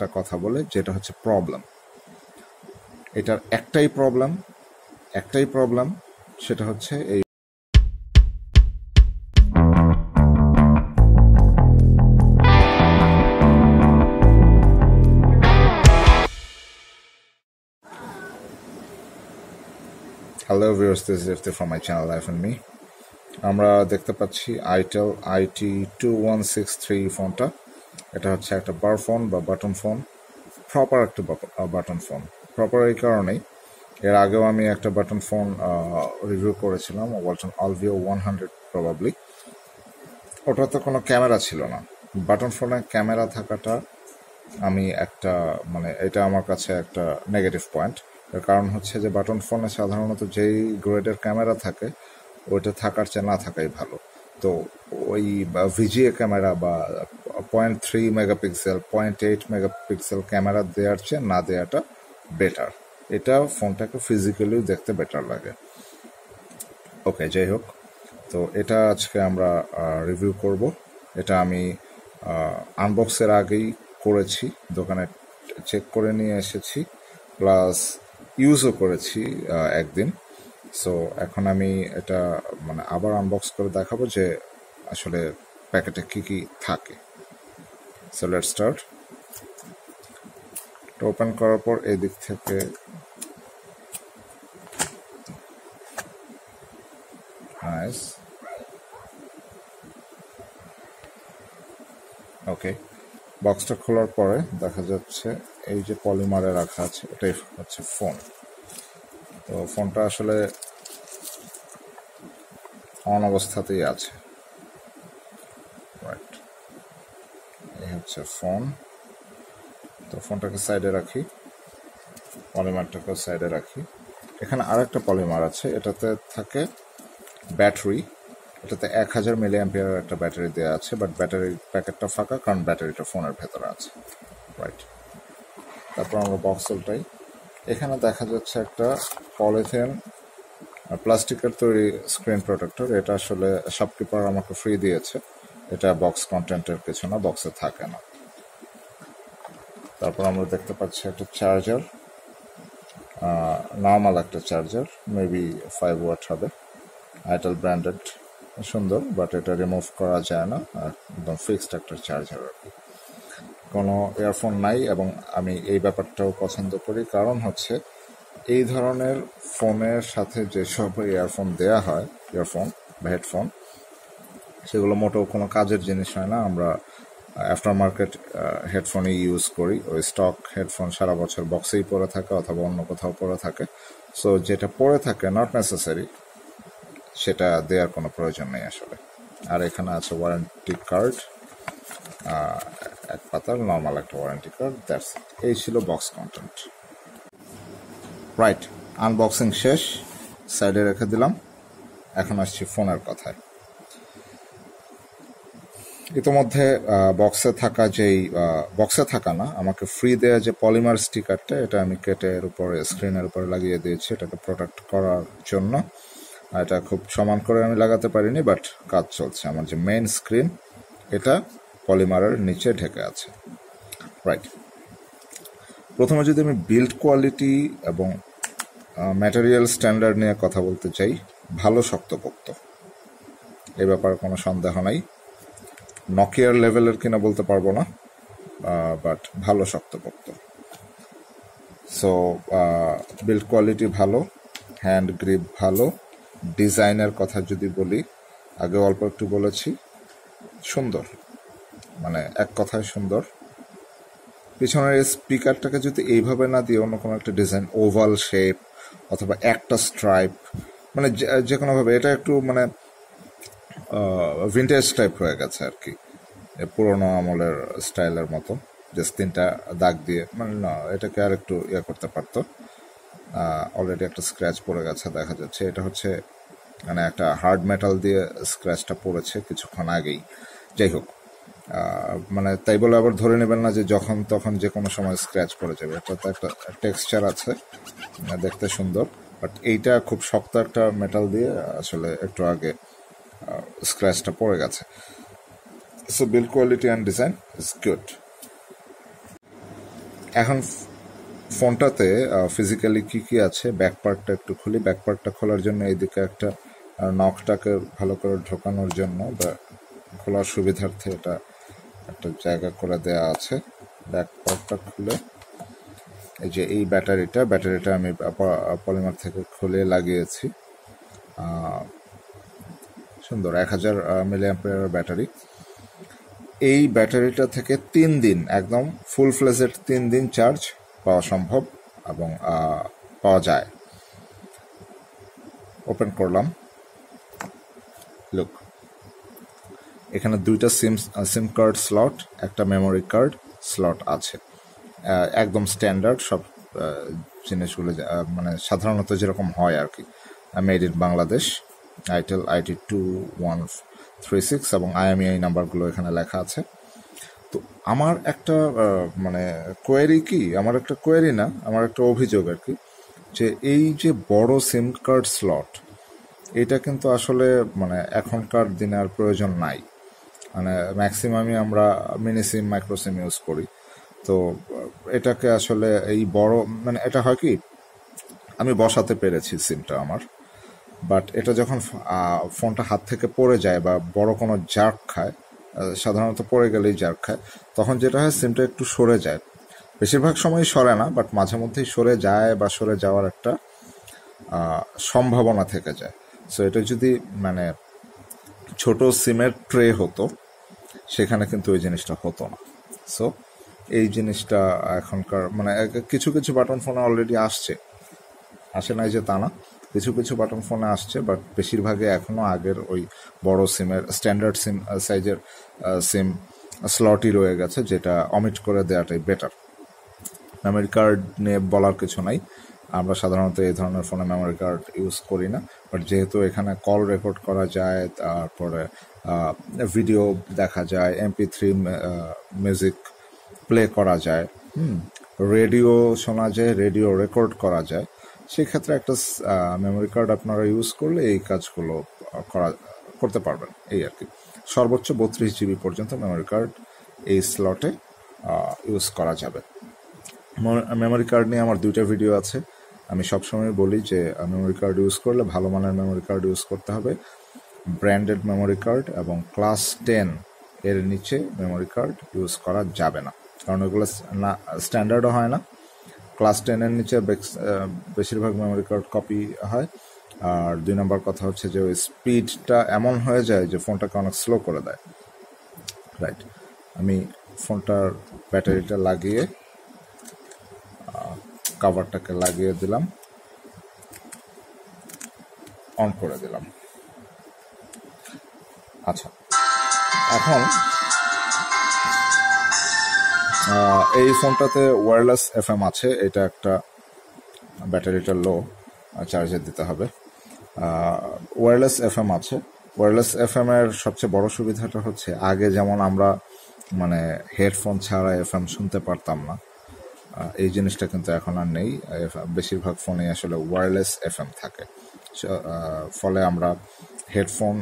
একটা কথা বলে, যেটা হচ্ছে প্রবলেম। এটার একটাই প্রবলেম, সেটা হচ্ছে এই Hello viewers, this is ifti from my channel Life and Me. আমরা দেখতে পাচ্ছি আইটেল IT2163 ফোনটা। এটা হচ্ছে একটা বার ফোন বা বাটন ফোন, প্রপার একটা বাটন ফোন। প্রপার এই কারণেই, এর আগেও আমি একটা বাটন ফোন রিভিউ করেছিলাম, ওয়ালটন অলভিও 100 প্রবাবলি। ওটাতে কোনো ক্যামেরা ছিল না। বাটন ফোনে ক্যামেরা থাকাটা আমি একটা এটা আমার কাছে একটা নেগেটিভ পয়েন্ট। এর কারণ হচ্ছে যে বাটন ফোনে সাধারণত যেই গ্রেডের ক্যামেরা থাকে ওইটা থাকার চেয়ে না থাকাই ভালো। তো ওই ভিজিএ ক্যামেরা বা 0.3 মেগাপিক্সেল 0.8 মেগাপিক্সেল ক্যামেরা দেওয়ার চেয়ে না দেওয়াটা বেটার। এটা ফোনটাকে ফিজিক্যালিও দেখতে বেটার লাগে। ওকে, যাই হোক, তো এটা আজকে আমরা রিভিউ করব। এটা আমি আনবক্সের আগেই করেছি, দোকানে চেক করে নিয়ে এসেছি, প্লাস ইউজও করেছি একদিন। সো এখন আমি এটা আবার আনবক্স করে দেখাবো যে আসলে প্যাকেটে কি কি থাকে। So let's start. এটা ওপেন করার পর এই দিক থেকে নাইস। ওকে, বক্সটা খোলার পরে দেখা যাচ্ছে এই যে পলিমারে রাখা আছে, এটাই হচ্ছে ফোন। তো ফোনটা আসলে অন অবস্থাতেই আছে। রাইট, এই হচ্ছে ফোন। তো ফোনটাকে সাইডে রাখি, পলিমারটাকে সাইডে রাখি। এখানে আরেকটা পলিমার আছে, এটাতে থাকে ব্যাটারি। এটাতে 1000 মিলি অ্যাম্পিয়ারের একটা ব্যাটারি দেওয়া আছে, বাট ব্যাটারির প্যাকেটটা ফাঁকা, কারণ ব্যাটারিটা ফোনের ভেতরে আছে। রাইট, তারপর আমরা বক্স উল্টাই। এখানে দেখা যাচ্ছে একটা পলিথিন প্লাস্টিকের তৈরি স্ক্রিন প্রোটেক্টর। এটা আসলে শপকিপার আমাকে ফ্রি দিয়েছে। এটা বক্স কন্টেন্টের কিছু না, বক্সে থাকে না। তারপর আমরা দেখতে পাচ্ছি একটা চার্জার, নর্মাল একটা চার্জার, মেবি 5 ওয়াট হবে, আইটেল ব্র্যান্ডেড, সুন্দর, বাট এটা রিমুভ করা যায় না, একদম ফিক্সড একটা চার্জার আর কি। কোনো ইয়ারফোন নাই, এবং আমি এই ব্যাপারটাও পছন্দ করি, কারণ হচ্ছে এই ধরনের ফোনের সাথে যেসব ইয়ারফোন দেয়া হয়, ইয়ারফোন বা হেডফোন, সেগুলো মোটেও কোনো কাজের জিনিস হয় না। আমরা আফটার মার্কেট হেডফোনই ইউজ করি। ওই স্টক হেডফোন সারা বছর বক্সেই পরে থাকে অথবা অন্য কোথাও পরে থাকে। সো যেটা পরে থাকে নট নেসেসারি, সেটা দেওয়ার কোনো প্রয়োজন নেই আসলে। আর এখানে আছে ওয়ারেন্টি কার্ড, এক পাতার নর্মাল একটা ওয়ারেন্টি কার্ড, দ্যাটস ইট। এই ছিল বক্স কন্টেন্ট। রাইট, আনবক্সিং শেষ, সাইডে রেখে দিলাম। এখন আসছি ফোনের কথায়। ইতিমধ্যে বক্সে থাকা না, আমাকে ফ্রি দেয়া যে পলিমার স্টিকারটা, এটা আমি কেটে এর উপরে স্ক্রিনের উপরে লাগিয়ে দিয়েছি এটাকে প্রোটেক্ট করার জন্য। এটা খুব সমান করে আমি লাগাতে পারিনি, বাট কাজ চলছে। আমার যে মেইন স্ক্রিন, এটা পলিমারের নিচে ঢেকে আছে। রাইট, প্রথমে যদি আমি বিল্ড কোয়ালিটি এবং ম্যাটেরিয়াল স্ট্যান্ডার্ড নিয়ে কথা বলতে চাই, ভালো শক্তপোক্ত, এ ব্যাপারে কোনো সন্দেহ নাই। নকিয়ার লেভেলের কিনা বলতে পারবো না, বাট ভালো শক্তপোক্ত। সো বিল্ড কোয়ালিটি ভালো, হ্যান্ড গ্রিপ ভালো। ডিজাইনের কথা যদি বলি, আগে অল্প একটু বলেছি, সুন্দর, এক কথায় সুন্দর। পিছনের এই স্পিকারটাকে যদি এইভাবে না দিয়ে অন্য কোনো একটা ডিজাইন, ওভাল শেপ অথবা একটা স্ট্রাইপ, যে কোনোভাবে, এটা একটু ভিন্টেজ টাইপ হয়ে গেছে আর কি, পুরোনো আমলের স্টাইলের মতো, জাস্ট 3টা দাগ দিয়ে, না, এটাকে আর একটু করতে পারতো। অলরেডি একটা স্ক্র্যাচ পড়ে গেছে দেখা যাচ্ছে। এটা হচ্ছে একটা হার্ড মেটাল দিয়ে স্ক্র্যাচটা পড়েছে কিছুক্ষণ আগেই। যাই হোক, তাই বলে আবার ধরে নেবেন না যে যখন তখন যে কোনো সময় স্ক্র্যাচ পড়ে যাবে। এটাতে একটা টেক্সচার আছে, দেখতে সুন্দর, বাট এইটা খুব শক্ত একটা মেটাল দিয়ে আসলে একটু আগে স্ক্র্যাচটা পড়ে গেছে। So build quality and design is good. এখন ফোনটাতে ফিজিক্যালি কি আছে ব্যাক পার্টটা একটু খুলি। ব্যাক পার্টটা খোলার জন্য এইদিকে একটা নখটাকে ভালো করে ঢোকানোর জন্য বা খোলার সুবিধার্থে এটা একটা জায়গা করে দেয়া আছে। ব্যাক পার্টটা খুলে এই যে এই ব্যাটারিটা আমি পলিমার থেকে খুলে লাগিয়েছি। সুন্দর 1000 মিলিঅ্যাম্পিয়ারের ব্যাটারি। এই ব্যাটারিটা থেকে 3 দিন একদম ফুল ফ্লেজেড 3 দিন চার্জ পাওয়া সম্ভব এবং পাওয়া যায়। ওপেন করলাম, লুক এখানে দুইটা সিম কার্ড স্লট, একটা মেমোরি কার্ড স্লট আছে। একদম স্ট্যান্ডার্ড সব জিনিসগুলো মানে সাধারণত যেরকম হয় আর কি। Made in Bangladesh, itel IT2136 এবং IMEI নাম্বারগুলো এখানে লেখা আছে। তো আমার একটা মানে আমার একটা কোয়েরি না, আমার একটা অভিযোগ আর কি, যে এই যে বড় সিম কার্ড স্লট এটা কিন্তু আসলে মানে এখনকার দিনে আর প্রয়োজন নাই। মানে ম্যাক্সিমামই আমরা মিনি সিম মাইক্রো সিম ইউজ করি। তো এটাকে আসলে এই বড় মানে এটা হয় কি, আমি বসাতে পেরেছি সিমটা আমার, বাট এটা যখন ফোনটা হাত থেকে পড়ে যায় বা বড় কোনো জার্ক খায়, সাধারণত পড়ে গেলেই জার্ক খায়, তখন যেটা হয় সিমটা একটু সরে যায়। বেশিরভাগ সময়ই সরে না, বাট মাঝে মধ্যেই সরে যায় বা সরে যাওয়ার একটা সম্ভাবনা থেকে যায়। সো এটা যদি মানে ছোট সিমের ট্রে হতো সেখানে কিন্তু ওই জিনিসটা হতো না। সো এই জিনিসটা এখনকার মানে কিছু কিছু বাটন ফোনে অলরেডি আসে নাই যে তা না, কিছু কিছু বাটন ফোনে আসছে, বাট বেশিরভাগে এখনও আগের ওই বড় সিমের স্ট্যান্ডার্ড সিম সাইজের সিম স্লটই রয়ে গেছে, যেটা অমিট করে দেওয়াটাই বেটার। মেমোরি কার্ড নিয়ে বলার কিছু নাই, আমরা সাধারণত এই ধরনের ফোনে মেমোরি কার্ড ইউজ করি না, বাট যেহেতু এখানে কল রেকর্ড করা যায়, তারপরে ভিডিও দেখা যায়, MP3 মিউজিক প্লে করা যায়, রেডিও শোনা যায়, রেডিও রেকর্ড করা যায়, সেক্ষেত্রে একটা মেমোরি কার্ড আপনারা ইউজ করলে এই কাজগুলো করতে পারবেন এই আর কি। সর্বোচ্চ 32 GB পর্যন্ত মেমোরি কার্ড এই স্লটে ইউজ করা যাবে। মেমোরি কার্ড নিয়ে আমার 2টা ভিডিও আছে। আমি সবসময় বলি যে মেমোরি কার্ড ইউজ করলে ভালো মানের মেমোরি কার্ড ইউজ করতে হবে, ব্র্যান্ডেড মেমোরি কার্ড, এবং ক্লাস 10 এর নিচে মেমোরি কার্ড ইউজ করা যাবে না, কারণ ওগুলো না স্ট্যান্ডার্ডও হয় না। ক্লাস 10 এর নিচে বেশিরভাগ মেমোরি কার্ড কপি হয়। আর 2 নম্বর কথা হচ্ছে যে ওই স্পিডটা এমন হয়ে যায় যে ফোনটাকে অনেক স্লো করে দেয়। রাইট, আমি ফোনটার ব্যাটারিটা লাগিয়ে কাভারটাকে লাগিয়ে দিলাম, অন করে দিলাম। আচ্ছা, এখন এই ফোনটাতে ওয়্যারলেস FM আছে, এটা একটা ব্যাটারিটা লো, চার্জে দিতে হবে। ওয়্যারলেস FM আছে। ওয়্যারলেস FM এর সবচেয়ে বড় সুবিধাটা হচ্ছে আগে যেমন আমরা মানে হেডফোন ছাড়া FM শুনতে পারতাম না, এই জিনিসটা কিন্তু এখন আর নেই। বেশিরভাগ ফোনে আসলে ওয়্যারলেস FM থাকে, ফলে আমরা হেডফোন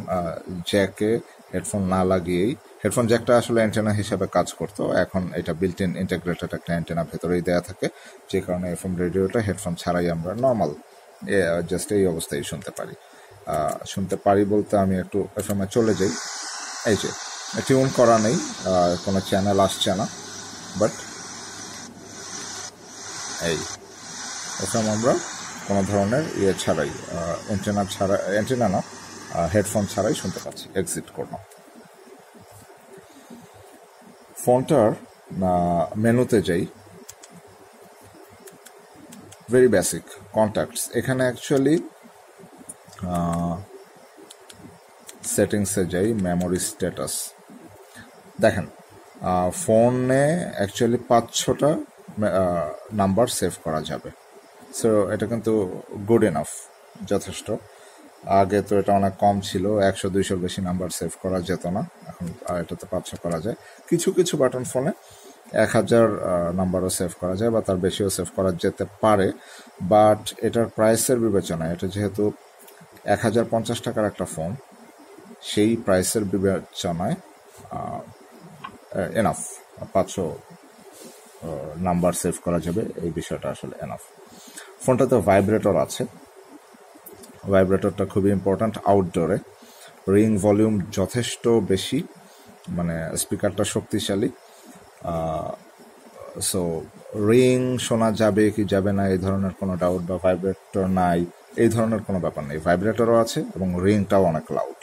জ্যাকে হেডফোন না লাগিয়েই, হেডফোন জ্যাকটা আসলে অ্যান্টেনা হিসাবে কাজ করতো, এখন এটা বিল্ট ইন ইন্টিগ্রেটেড একটা অ্যান্টেনা ভেতরেই দেওয়া থাকে, যে কারণে FM রেডিওটা হেডফোন ছাড়াই আমরা নর্মাল জাস্ট এই অবস্থায় শুনতে পারি বলতে আমি একটু FM এ চলে যাই, এই যে টিউন করা নেই, কোনো চ্যানেল আসছে না, বাট এই FM আমরা কোনো ধরনের ছাড়াই, অ্যান্টেনা না, হেডফোন ছাড়াই শুনতে পাচ্ছি। এক্সিট করলাম। ফোনটার মেনুতে যাই, ভেরি বেসিক কন্ট্যাক্টস, এখানে অ্যাকচুয়ালি সেটিংসে যাই, মেমোরি স্ট্যাটাস দেখেন, ফোনে অ্যাকচুয়ালি 5-6টা নাম্বার সেভ করা যাবে। সো এটা কিন্তু গুড এনাফ, যথেষ্ট। আগে তো এটা অনেক কম ছিল, 100-200 বেশি নাম্বার সেভ করা যেত না, এখন এটাতে 500 করা যায়। কিছু কিছু বাটন ফোনে 1000 নাম্বারও সেভ করা যায় বা তার বেশিও সেভ করা যেতে পারে, বাট এটার প্রাইসের বিবেচনায়, এটা যেহেতু 1050 টাকার একটা ফোন, সেই প্রাইসের বিবেচনায় এনাফ, নাম্বার সেভ করা যাবে, এই বিষয়টা আসলে এনাফ। ফোনটাতে ভাইব্রেটর আছে, ভাইব্রেটরটা খুবই ইম্পর্ট্যান্ট আউটডোরে। রিং ভলিউম যথেষ্ট বেশি, মানে স্পিকারটা শক্তিশালী। সো রিং শোনা যাবে কি যাবে না এই ধরনের কোনো ডাউট, বা ভাইব্রেটর নাই এই ধরনের কোনো ব্যাপার নেই। ভাইব্রেটরও আছে এবং রিংটাও অনেক লাউড।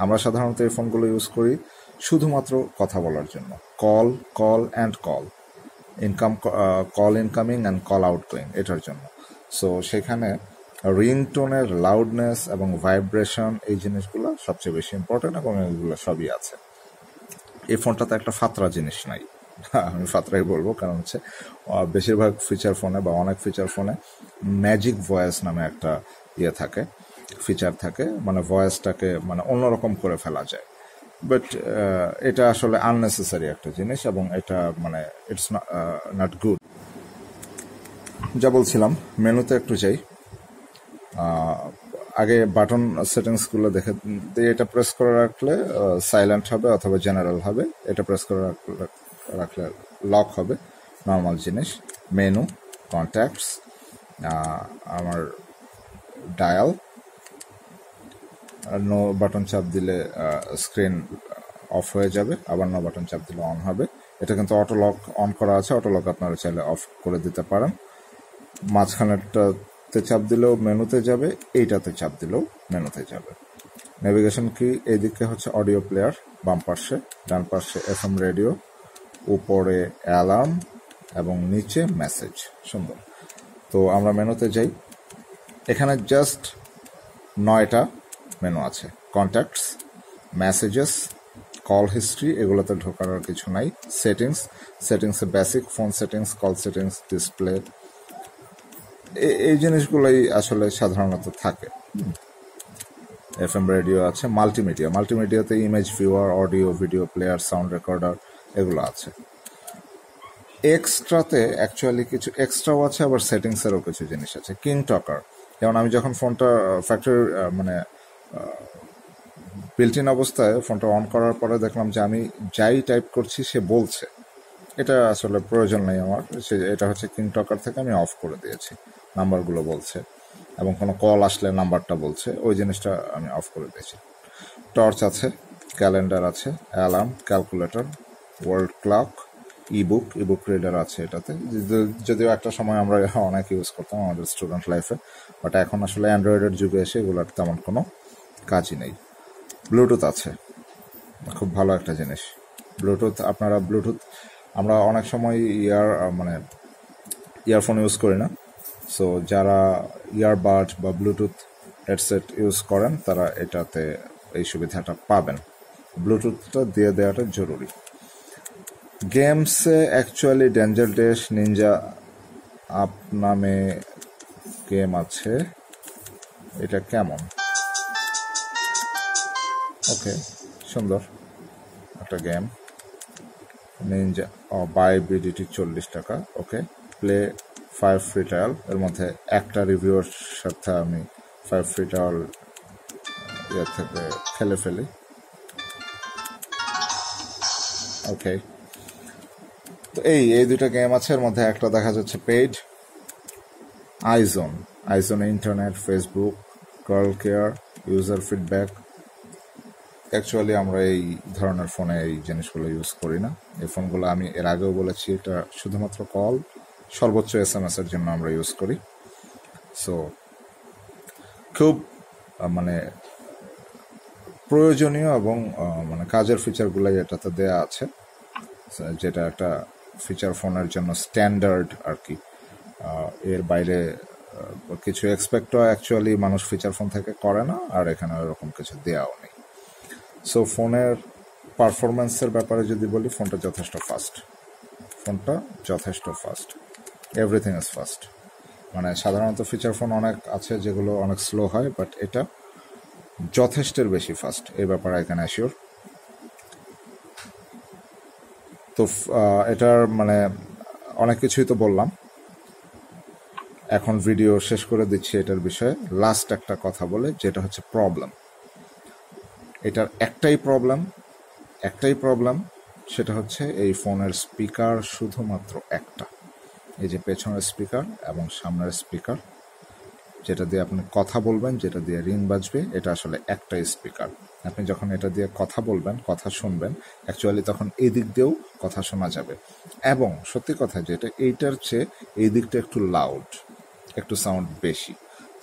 আমরা সাধারণত এই ফোনগুলো ইউজ করি শুধুমাত্র কথা বলার জন্য, call and call incoming and call outgoing, এটার জন্য। সো সেখানে রিংটোনের লাউডনেস এবং ভাইব্রেশন এই জিনিসগুলো সবচেয়ে বেশি ইম্পর্টেন্ট, এবং এগুলো সবই আছে। এই ফোনটাতে একটা ফাতরা জিনিস নাই, আমি ফাতরাই বলবো, কারণ হচ্ছে বেশিরভাগ ফিচার ফোনে বা অনেক ফিচার ফোনে ম্যাজিক ভয়েস নামে একটা থাকে, ফিচার থাকে, মানে ভয়েসটাকে মানে অন্যরকম করে ফেলা যায়। বাট এটা আসলে আননেসেসারি একটা জিনিস, এবং এটা মানে ইটস নট গুড। যা বলছিলাম, মেনুতে একটু যাই। আগে বাটন সেটিংসগুলো দেখে, এটা প্রেস করে রাখলে সাইলেন্ট হবে অথবা জেনারেল হবে, এটা প্রেস করে রাখলে লক হবে, নর্মাল জিনিস। মেনু, কন্ট্যাক্টস, আমার ডায়াল, নো বাটন চাপ দিলে স্ক্রিন অফ হয়ে যাবে, আবার নো বাটন চাপ দিলে অন হবে। এটা কিন্তু অটো লক অন করা আছে, অটো লক আপনারা চাইলে অফ করে দিতে পারেন। মাঝখানেরটাতে চাপ দিলেও মেনুতে যাবে, এইটাতে চাপ দিলেও মেনুতে যাবে। নেভিগেশন কি, এইদিকে হচ্ছে অডিও প্লেয়ার, বাম পাশে, ডান পাশে FM রেডিও, উপরে অ্যালার্ম এবং নিচে মেসেজ। সুন্দর। তো আমরা মেনুতে যাই। এখানে জাস্ট 9টা মেনু আছে। কন্ট্যাক্টস, মেসেজেস, কল হিস্ট্রি, এগুলোতে ঢোকার আর কিছু নাই। সেটিংসে basic phone settings, call settings, display, এই জিনিসগুলোই আসলে সাধারণত থাকে। FM রেডিও আছে। মাল্টিমিডিয়াতে image viewer, audio video player, sound recorder, এগুলো আছে। এক্সট্রাতে অ্যাকচুয়ালি কিছু এক্সট্রাও আছে, আবার সেটিংসেরও কিছু জিনিস আছে। কিং টকার, যেমন আমি যখন ফোনটা ফ্যাক্টরি মানে বিল্ট ইন অবস্থায় ফোনটা অন করার পরে দেখলাম যে আমি যাই টাইপ করছি সে বলছে, এটা আসলে প্রয়োজন নেই আমার। এটা হচ্ছে কিং টকার থেকে আমি অফ করে দিয়েছি, নাম্বারগুলো বলছে এবং কোনো কল আসলে নাম্বারটা বলছে, ওই জিনিসটা আমি অফ করে দিয়েছি। টর্চ আছে, ক্যালেন্ডার আছে, alarm, calculator, world clock, ebook reader আছে এটাতে, যদিও একটা সময় আমরা অনেক ইউজ করতাম আমাদের স্টুডেন্ট লাইফে, বাট এখন আসলে অ্যান্ড্রয়েডের যুগে এসে এগুলোর তেমন কোনো কাজই নেই। ব্লুটুথ আছে, খুব ভালো একটা জিনিস। ব্লুটুথ আমরা অনেক সময় ইয়ারফোন ইউজ করি না, সো যারা ইয়ারবাড বা ব্লুটুথ হেডসেট ইউজ করেন তারা এটাতে এই সুবিধাটা পাবেন। ব্লুটুথটা দিয়ে দেওয়াটা জরুরি। গেমসে actually danger dash, Ninja up নামে গেম আছে, এটা কেমন? ওকে, সুন্দর একটা গেম। নিনজা বাই বিডিটি 40 টাকা। ওকে, প্লে 5 ফ্রি ট্রায়াল, এর মধ্যে একটা রিভিউর সাথে আমি 5 ফ্রি ট্রায়াল থেকে খেলে ফেলি। ওকে, তো এই দুইটা গেম আছে, এর মধ্যে একটা দেখা যাচ্ছে পেইড। আইজোনে internet, Facebook, girl care, user feedback. Actually আমরা এই ধরনের ফোনে এই জিনিসগুলো ইউজ করি না। এই ফোনগুলো আমি এর আগেও বলেছি, এটা শুধুমাত্র কল, সর্বোচ্চ SMS এর জন্য আমরা ইউজ করি। সো খুব মানে প্রয়োজনীয় এবং মানে কাজের ফিচারগুলাই এটাতে দেয়া আছে, যেটা একটা ফিচার ফোনের জন্য স্ট্যান্ডার্ড আর কি। এর বাইরে কিছু এক্সপেক্টও অ্যাকচুয়ালি মানুষ ফিচার ফোন থেকে করে না, আর এখানে এরকম কিছু দেওয়াও নেই। সো ফোনের পারফরমেন্সের ব্যাপারে যদি বলি, ফোনটা যথেষ্ট ফাস্ট, এভরিথিং ইজ ফাস্ট। মানে সাধারণত ফিচার ফোন অনেক আছে যেগুলো অনেক স্লো হয়, বাট এটা যথেষ্টের বেশি ফাস্ট, এই ব্যাপারে আই ক্যান অ্যাসিওর। তো এটার মানে অনেক কিছুই তো বললাম, এখন ভিডিও শেষ করে দিচ্ছি এটার বিষয়ে। লাস্ট একটা কথা বলে, যেটা হচ্ছে প্রবলেম। এটার একটাই প্রবলেম, সেটা হচ্ছে এই ফোনের স্পিকার শুধুমাত্র একটা, এই যে পেছনের স্পিকার এবং সামনের স্পিকার, যেটা দিয়ে আপনি কথা বলবেন, যেটা দিয়ে রিং বাজবে, এটা আসলে একটাই স্পিকার। আপনি যখন এটা দিয়ে কথা বলবেন, কথা শুনবেন, অ্যাকচুয়ালি তখন এই দিক দিয়েও কথা শোনা যাবে। এবং সত্যি কথা যেটা, এইটার চেয়ে এই দিকটা একটু লাউড, একটু সাউন্ড বেশি।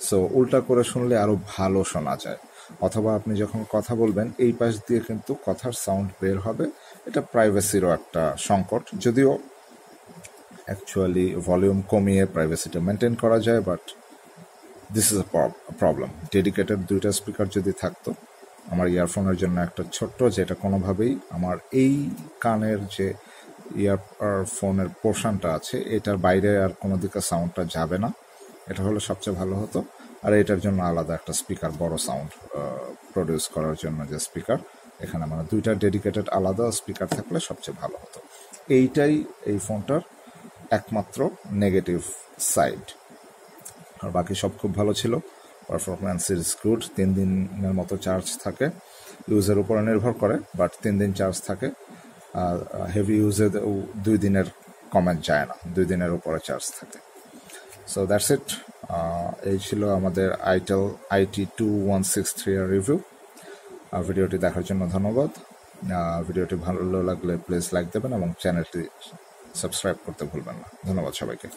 সো উল্টা করে শুনলে আরও ভালো শোনা যায়। অথবা আপনি যখন কথা বলবেন, এই পাশ দিয়ে কিন্তু কথার সাউন্ড বের হবে। এটা প্রাইভেসিরও একটা সংকট, যদিও অ্যাকচুয়ালি ভলিউম কমিয়ে প্রাইভেসিটা মেনটেন করা যায়, but this is a problem. Dedicated দুইটা স্পিকার যদি থাকতো, আমার ইয়ারফোনের জন্য একটা ছোট্ট, যেটা কোনোভাবেই আমার এই কানের যে ইয়ারফোনের পোর্শনটা আছে এটার বাইরে আর কোনো দিকে সাউন্ডটা যাবে না, এটা হলে সবচেয়ে ভালো হতো। আর এটার জন্য আলাদা একটা স্পিকার, বড় সাউন্ড প্রডিউস করার জন্য যে স্পিকার, এখানে মানে দুইটা ডেডিকেটেড আলাদা স্পিকার থাকলে সবচেয়ে ভালো হতো। এইটাই এই ফোনটার একমাত্র নেগেটিভ সাইড। আর বাকি সব খুব ভালো ছিল। পারফরমেন্স ইজ গুড, 3 দিনের মতো চার্জ থাকে, ইউজের উপরে নির্ভর করে, বাট 3 দিন চার্জ থাকে। আর হেভি ইউজে 2 দিনের কমেন্ট যায় না, 2 দিনের উপরে চার্জ থাকে। So that's it. এই ছিল আমাদের আইটেল IT2163 এর রিভিউ। ভিডিওটি দেখার জন্য ধন্যবাদ। ভিডিওটি ভালো লাগলে প্লিজ লাইক দেবেন এবং চ্যানেলটি সাবস্ক্রাইব করতে ভুলবেন না। ধন্যবাদ সবাইকে।